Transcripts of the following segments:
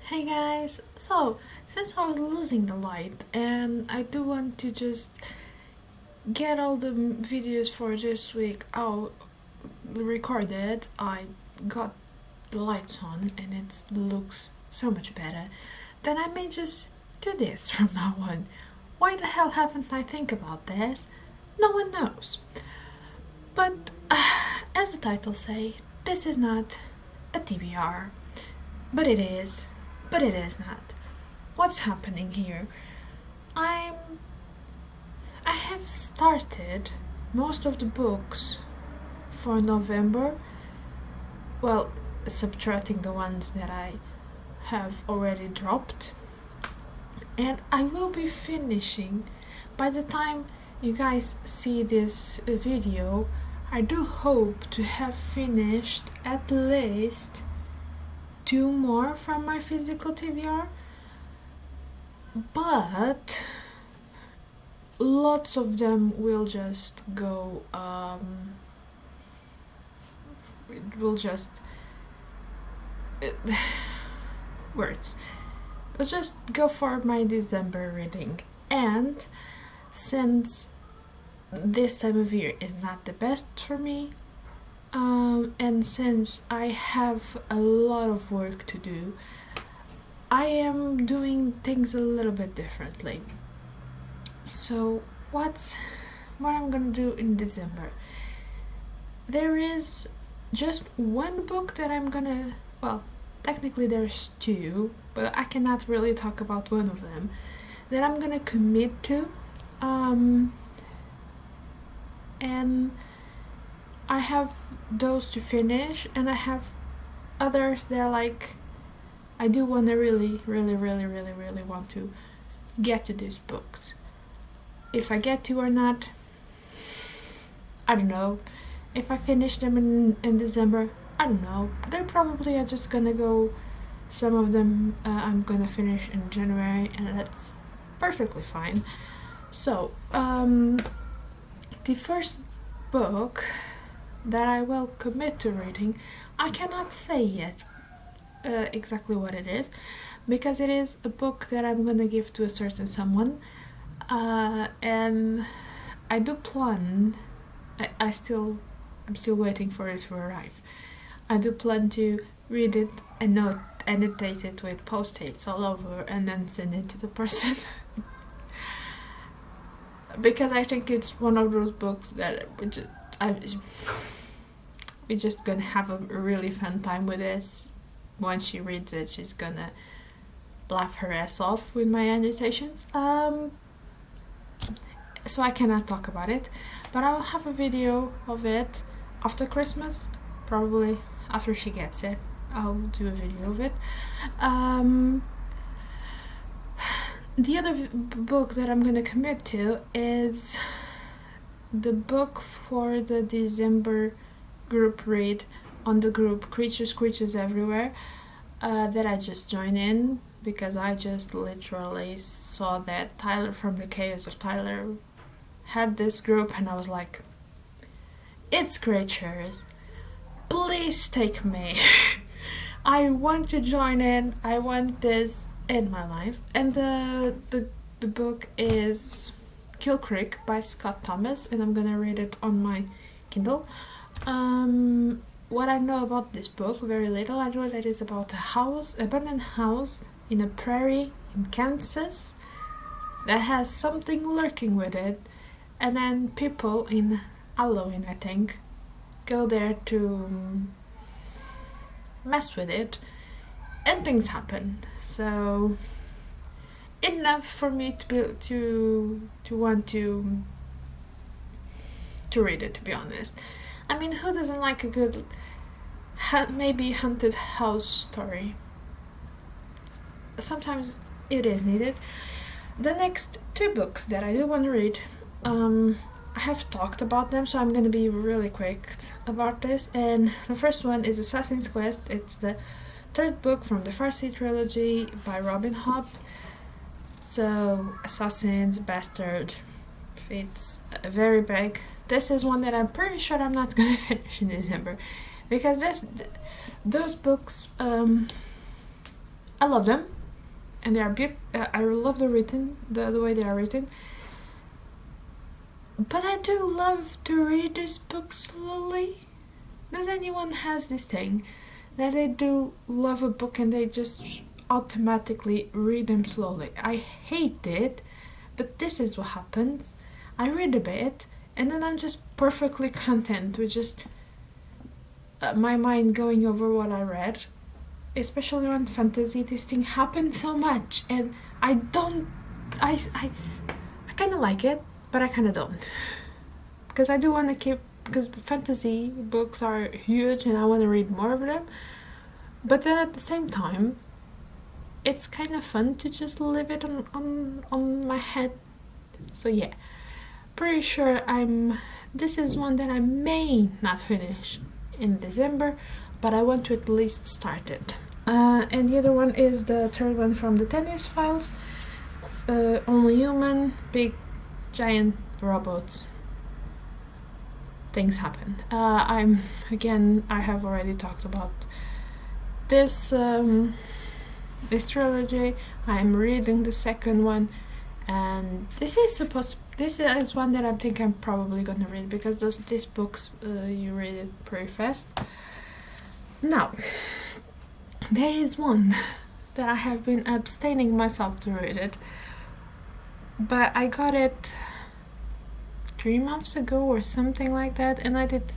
Hey guys, so since I was losing the light and I do want to just get all the videos for this week out recorded, I got the lights on and it looks so much better, then I may just do this from now on. Why the hell haven't I think about this? No one knows. But as the title say, this is not a TBR. But it is. But it is not. What's happening here? I have started most of the books for November. Well, subtracting the ones that I have already dropped. And I will be finishing by the time you guys see this video. I do hope to have finished at least 2 more from my physical TBR, but lots of them will just go it will just words will just go for my December reading. And since this time of year is not the best for me, and since I have a lot of work to do, I am doing things a little bit differently. So what I'm gonna do in December? There is just one book that I'm gonna, well, technically there's 2, but I cannot really talk about one of them, that I'm gonna commit to, and I have those to finish, and I have others that are like, I do want to really want to get to these books. If I get to or not, I don't know. If I finish them in December, I don't know. They're probably are just gonna go, some of them I'm gonna finish in January, and that's perfectly fine. So, the first book that I will commit to reading, I cannot say yet exactly what it is, because it is a book that I'm gonna give to a certain someone, and I do plan. I'm still waiting for it to arrive. I do plan to read it and annotate it with post-its all over, and then send it to the person. Because I think it's one of those books that we're just gonna have a really fun time with this. Once she reads it, she's gonna laugh her ass off with my annotations. So I cannot talk about it, but I will have a video of it after Christmas, probably after she gets it. I'll do a video of it. The other book that I'm gonna commit to is the book for the December group read on the group Creatures Everywhere, that I just joined in because I just literally saw that Tyler from the Chaos of Tyler had this group, and I was like, it's creatures, please take me. I want to join in, I want this in my life. And the book is Kill Creek by Scott Thomas, and I'm gonna read it on my Kindle. What I know about this book, very little. I know that it's about a abandoned house in a prairie in Kansas that has something lurking with it, and then people in Halloween, I think, go there to mess with it, and things happen. So enough for me to want to read it, to be honest. I mean, who doesn't like a good, maybe haunted house story? Sometimes it is needed. The next 2 books that I do want to read, I have talked about them, so I'm going to be really quick about this. And the first one is Assassin's Quest. It's the 3rd book from the Farsi trilogy by Robin Hobb. So, Assassins, Bastard, it's very big. This is one that I'm pretty sure I'm not going to finish in December, because those books I love them, and they are I love the way they are written. But I do love to read this book slowly. Does anyone has this thing that they do love a book and they just automatically read them slowly? I hate it, but this is what happens. I read a bit and then I'm just perfectly content with just my mind going over what I read. Especially on fantasy, this thing happens so much, and I kind of like it, but I kind of don't, because I do want to keep, because fantasy books are huge and I want to read more of them, but then at the same time it's kind of fun to just leave it on my head. So yeah, pretty sure this is one that I may not finish in December, but I want to at least start it. And the other one is the third one from the Tennis Files. Only human, big, giant robots. Things happen. I have already talked about this trilogy. I'm reading the second one, and this is one that I think I'm probably gonna read, because these books you read it pretty fast. Now, there is one that I have been abstaining myself to read it, but I got it 3 months ago or something like that, and I did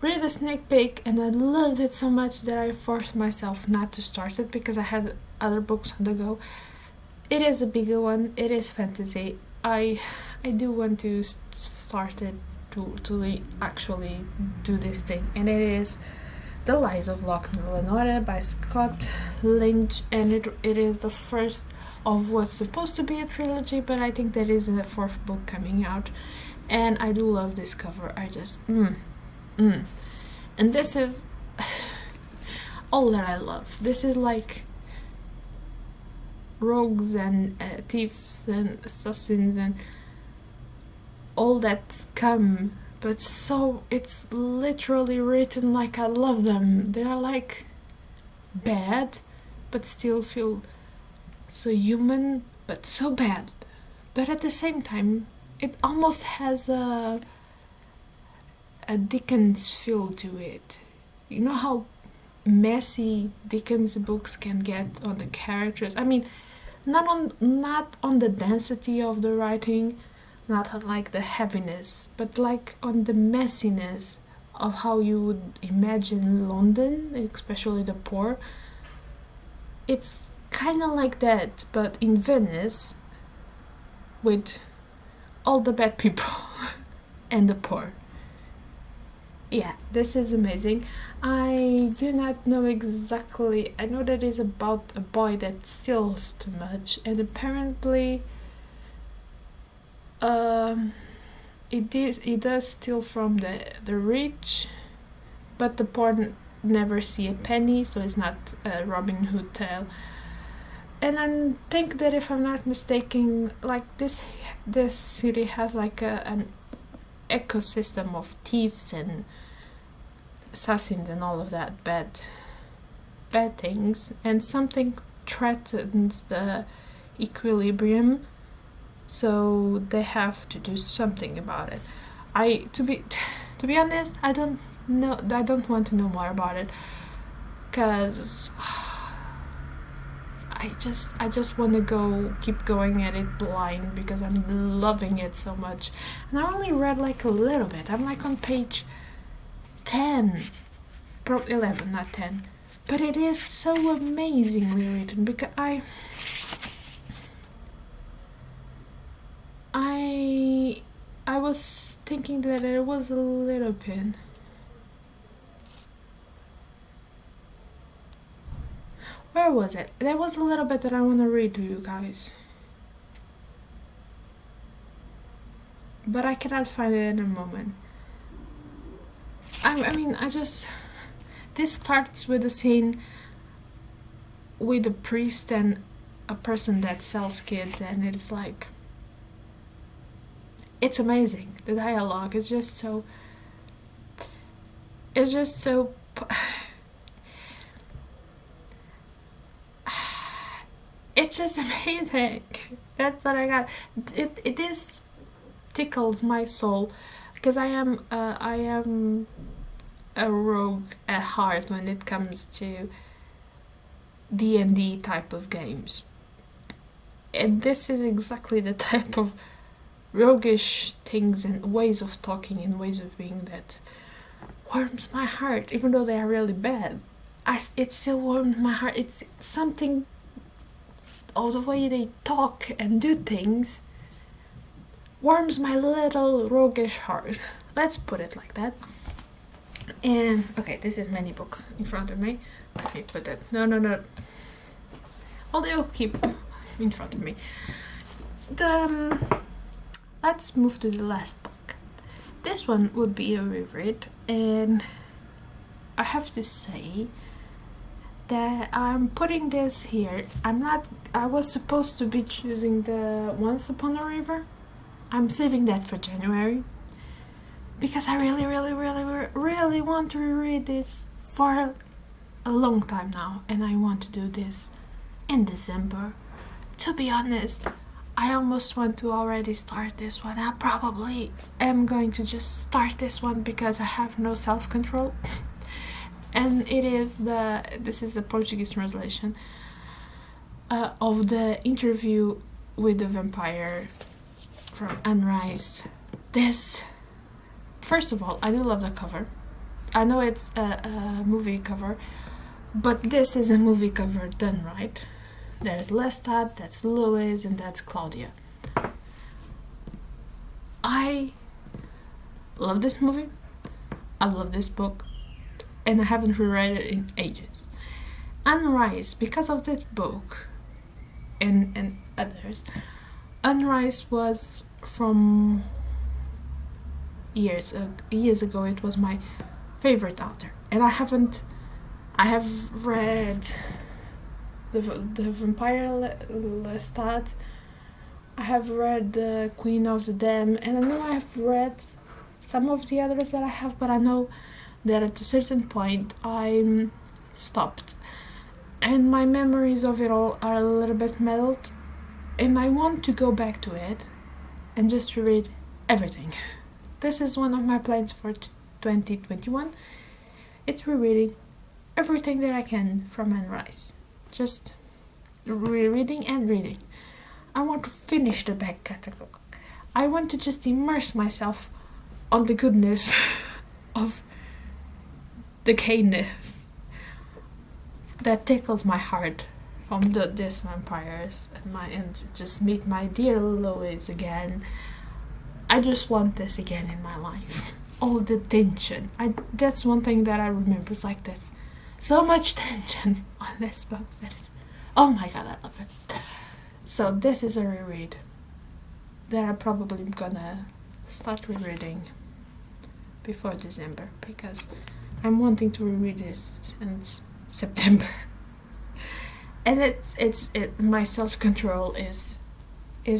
read a sneak peek and I loved it so much that I forced myself not to start it because I had other books on the go. It is a bigger one, it is fantasy. I do want to start it to actually do this thing, and it is The Lies of Locke and Lamora by Scott Lynch, and it is the first of what's supposed to be a trilogy, but I think there is a fourth book coming out, and I do love this cover. I just and this is all that I love. This is like rogues and thieves and assassins and all that scum, but so it's literally written like I love them. They are like bad, but still feel so human, but so bad. But at the same time, it almost has a Dickens feel to it. You know how messy Dickens books can get on the characters? I mean, not on the density of the writing, not on like the heaviness, but like on the messiness of how you would imagine London, especially the poor. It's kind of like that, but in Venice, with all the bad people and the poor. Yeah, this is amazing. I do not know exactly. I know that it's about a boy that steals too much, and apparently it does steal from the rich, but the poor never see a penny, so it's not a Robin Hood tale. And I think that, if I'm not mistaken, like this city has like an ecosystem of thieves and assassins and all of that bad things, and something threatens the equilibrium, so they have to do something about it. To be honest, I don't want to know more about it, because I just want to keep going at it blind, because I'm loving it so much. And I only read like a little bit. I'm like on page 10, 11, not 10. But it is so amazingly written, because I was thinking that it was a little bit. Where was it? There was a little bit that I want to read to you guys, but I cannot find it in a moment. This starts with a scene with a priest and a person that sells kids, and it's like, it's amazing. The dialogue is just so, it's just amazing. That's what I got. It is tickles my soul because I am a rogue at heart when it comes to D&D type of games. And this is exactly the type of roguish things and ways of talking and ways of being that warms my heart, even though they are really bad. It still warms my heart. It's something, all the way they talk and do things warms my little roguish heart. Let's put it like that. And okay, this is many books in front of me. Let me put that. No. Oh, they'll keep in front of me. Let's move to the last book. This one would be a reread, and I have to say that I'm putting this here. I was supposed to be choosing the Once Upon a River. I'm saving that for January because I really want to reread this for a long time now, and I want to do this in December. To be honest, I almost want to already start this one. I probably am going to just start this one because I have no self-control. And this is a Portuguese translation of the Interview with the Vampire from Anne Rice. This, first of all, I do love the cover. I know it's a movie cover, but this is a movie cover done right. There's Lestat, that's Louis, and that's Claudia. I love this movie. I love this book. And I haven't reread it in ages. Anne Rice, because of this book and others, Anne Rice was from years ago, it was my favorite author. And I have read the Vampire Lestat, I have read the Queen of the Dam, and I know I have read some of the others that I have, but I know that at a certain point I stopped, and my memories of it all are a little bit muddled, and I want to go back to it and just reread everything. This is one of my plans for 2021. It's rereading everything that I can from Anne Rice. Just rereading and reading. I want to finish the back catalog. I want to just immerse myself on the goodness of the gayness that tickles my heart from these vampires and just meet my dear Louis again. I just want this again in my life. All the tension. That's one thing that I remember. It's like this. So much tension on this book. Oh my god, I love it. So this is a reread that I'm probably gonna start rereading before December because I'm wanting to reread this since September. And my self-control is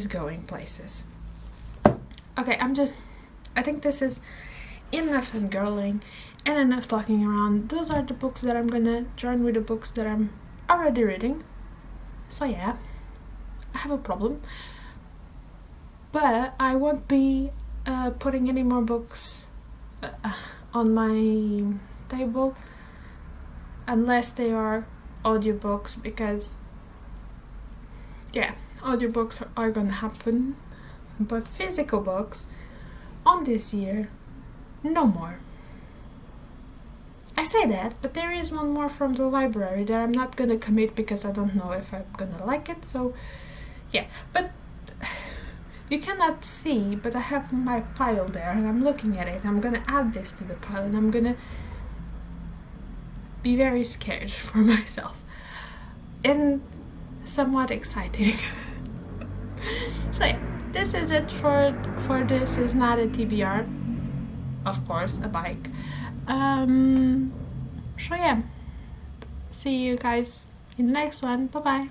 going places. Okay, I think this is enough fangirling and enough talking around. Those are the books that I'm gonna join with the books that I'm already reading. So yeah, I have a problem. But I won't be putting any more books on my table unless they are audiobooks, because yeah, audiobooks are gonna happen, but physical books on this year, no more. I say that, but there is one more from the library that I'm not gonna commit because I don't know if I'm gonna like it, so yeah. But you cannot see, but I have my pile there and I'm looking at it. I'm gonna add this to the pile and I'm gonna be very scared for myself and somewhat exciting. So yeah, this is it for this is not a TBR, of course, a bike. So yeah, see you guys in the next one. Bye bye.